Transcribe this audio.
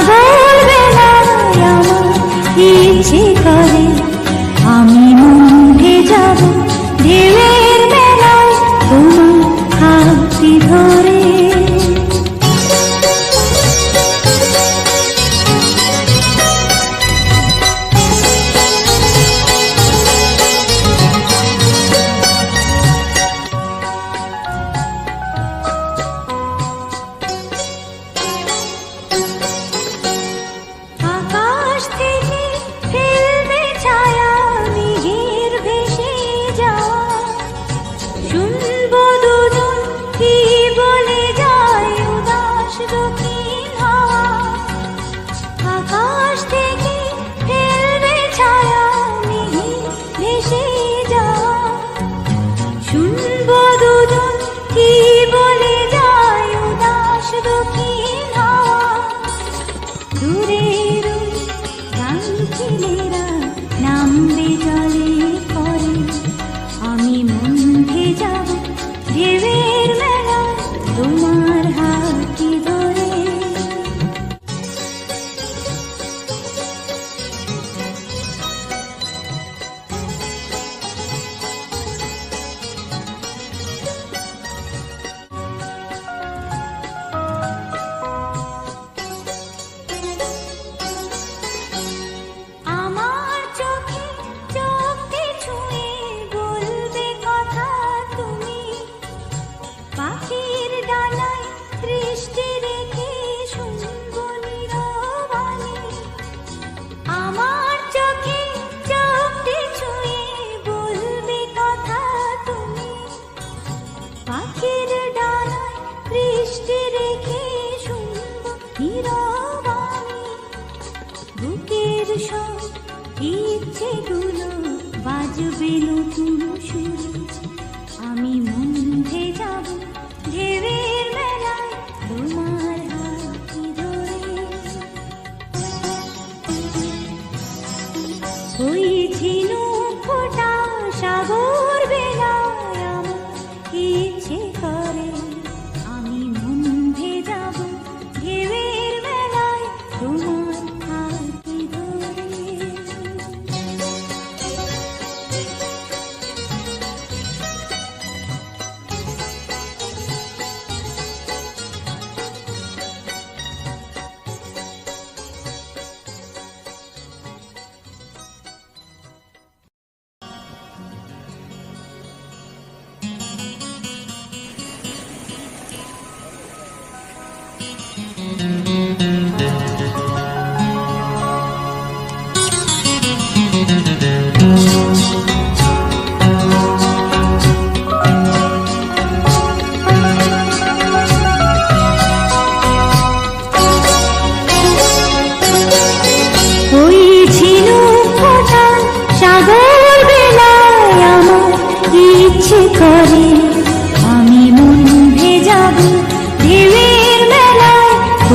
সাগর বেলায় আমার ইচ্ছে করে আমি মনে যাব ঢেউয়ের বেলায় তোমার হাতটি ধরে। নামবে জলে পরে আমি মনে যাব ঢেউয়ের মেলায় তোমার হাতটি ধরে। বুকের সব ইচ্ছেগুলো বাজবে নতুন সুরে আমি মনে যাব ঢেউয়ের মেলায় তোমার হাতটি ধরে। ওই ঝিনুক ফোঁটা সাগর বেলায় আমার ইচ্ছে করে আমি মনে যাব ঢেউয়ের মেলায় তোমার হাতটি ধরে। ওই ঝিনুক ফোঁটা সাগর